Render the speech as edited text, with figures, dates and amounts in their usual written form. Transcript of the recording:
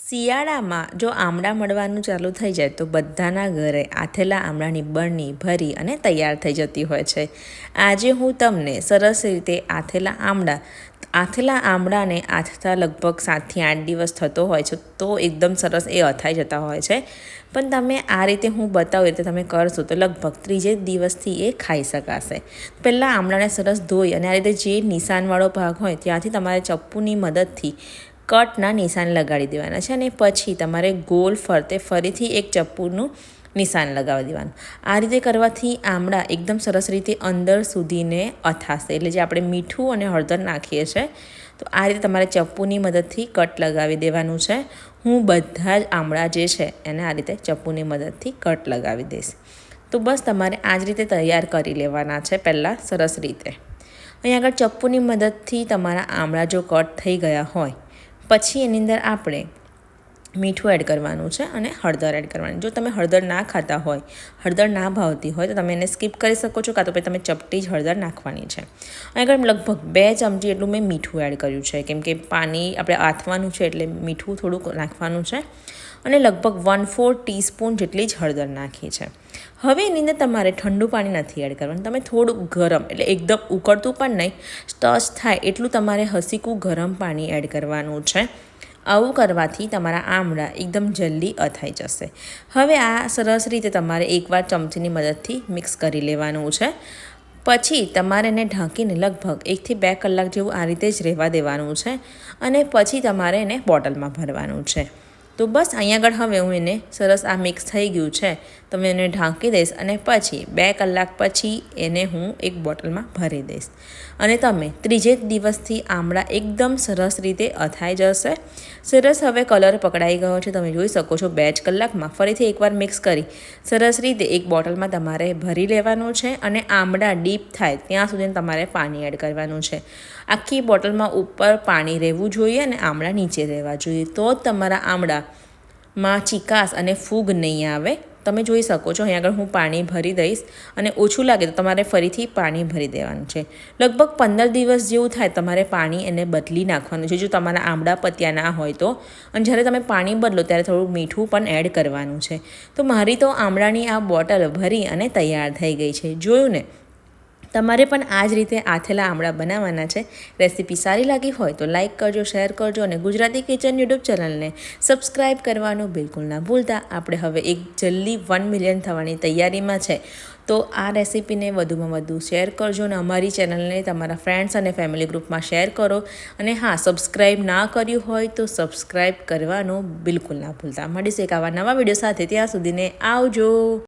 શિયાળામાં જો આમળા મળવાનું ચાલુ થઈ જાય તો બધાના ઘરે આથેલા આમળાની બરણી ભરી અને તૈયાર થઈ જતી હોય છે. આજે હું તમને સરસ રીતે આથેલા આમળાને આથતા લગભગ 7 થી 8 દિવસ થતો હોય છે તો એકદમ સરસ એ અથાઈ જતા હોય છે. પણ તમે આ રીતે હું બતાવું રીતે તમે કરશો તો લગભગ ત્રીજે દિવસથી એ ખાઈ શકાશે. પહેલાં આમળાને સરસ ધોઈ અને આ રીતે જે નિશાનવાળો ભાગ હોય ત્યાંથી તમારે ચપ્પુની મદદથી કટના નિશાન લગાડી દેવાના છે અને પછી તમારે ગોળ ફરતે ફરીથી એક ચપ્પુનું નિશાન લગાવી દેવાનું. આ રીતે કરવાથી આમળા એકદમ સરસ રીતે અંદર સુધીને અથાશે. એટલે જે આપણે મીઠું અને હળદર નાખીએ છીએ તો આ રીતે તમારે ચપ્પુની મદદથી કટ લગાવી દેવાનું છે. હું બધા જ આમળા જે છે એને આ રીતે ચપ્પુની મદદથી કટ લગાવી દઈશ. તો બસ તમારે આ જ રીતે તૈયાર કરી લેવાના છે પહેલાં સરસ રીતે. અહીં આગળ ચપ્પુની મદદથી તમારા આમળા જો કટ થઈ ગયા હોય પછી એની અંદર આપણે મીઠું એડ કરવાનું છે અને હળદર એડ કરવાની. જો તમે હળદર ના ખાતા હોય, હળદર ના ભાવતી હોય તો તમે એને સ્કીપ કરી શકો છો, કાં તો પછી તમે ચપટી જ હળદર નાખવાની છે. આગળ લગભગ 2 ચમચી એટલું મેં મીઠું એડ કર્યું છે, કેમ કે પાણી આપણે આથવાનું છે એટલે મીઠું થોડુંક નાખવાનું છે. અને લગભગ 1/4 ટીસ્પૂન જેટલી જ હળદર નાખી છે. હવે એની અંદર તમારે ઠંડુ પાણી નથી એડ કરવાનું. તમે થોડુંક ગરમ એટલે એકદમ ઉકળતું પણ નહીં, ટચ થાય એટલું તમારે હસીકું ગરમ પાણી એડ કરવાનું છે. આવું કરવાથી તમારા આમળા એકદમ જલ્દી અથાઈ જશે. હવે આ સરસ રીતે તમારે એકવાર ચમચીની મદદથી મિક્સ કરી લેવાનું છે. પછી તમારે એને ઢાંકીને લગભગ 1 થી 2 કલાક જેવું આ રીતે જ રહેવા દેવાનું છે અને પછી તમારે એને બોટલમાં ભરવાનું છે. તો બસ અહીંયા આગળ હવે હું એને સરસ આ મિક્સ થઈ ગયું છે તો હું એને ઢાંકી દઈશ અને પછી 2 કલાક પછી એને હું એક બોટલમાં ભરી દઈશ. અને તમે ત્રીજે દિવસથી આમળા એકદમ સરસ રીતે અથાઈ જશે. સરસ હવે કલર પકડાઈ ગયો છે, તમે જોઈ શકો છો. 2 જ કલાકમાં ફરીથી એકવાર મિક્સ કરી સરસ રીતે એક બોટલમાં તમારે ભરી લેવાનું છે અને આમળા ડીપ થાય ત્યાં સુધી તમારે પાણી એડ કરવાનું છે. આખી બોટલમાં ઉપર પાણી રહેવું જોઈએ અને આમળા નીચે રહેવા જોઈએ, તો જ તમારા આમળામાં ચીકાશ અને ફૂગ નહીં આવે. તમે જોઈ શકો છો અહીં આગળ હું પાણી ભરી દઈશ અને ઓછું લાગે તો તમારે ફરીથી પાણી ભરી દેવાનું છે. લગભગ 15 દિવસ જેવું થાય તમારે પાણી એને બદલી નાખવાનું છે જો તમારા આમળા પત્યા ના હોય તો. અને જ્યારે તમે પાણી બદલો ત્યારે થોડું મીઠું પણ એડ કરવાનું છે. તો મારી તો આમળાની આ બોટલ ભરી અને તૈયાર થઈ ગઈ છે. જોયું ને? તમારે પણ આ જ રીતે આથેલા આમળા બનાવવાના છે. રેસીપી સારી લાગી હોય તો લાઇક કરજો, શેર કરજો અને ગુજરાતી કિચન યુટ્યુબ ચેનલને સબસ્ક્રાઈબ કરવાનું બિલકુલ ના ભૂલતા. આપણે હવે એક જલ્દી 1 મિલિયન થવાની તૈયારીમાં છે. તો આ રેસીપીને વધુમાં વધુ શેર કરજો અને અમારી ચેનલને તમારા ફ્રેન્ડ્સ અને ફેમિલી ગ્રુપમાં શેર કરો. અને હા, સબસ્ક્રાઈબ ના કર્યું હોય તો સબસ્ક્રાઈબ કરવાનું બિલકુલ ના ભૂલતા. મળીશું એક આવા નવા વિડીયો સાથે. ત્યાં સુધીને આવજો.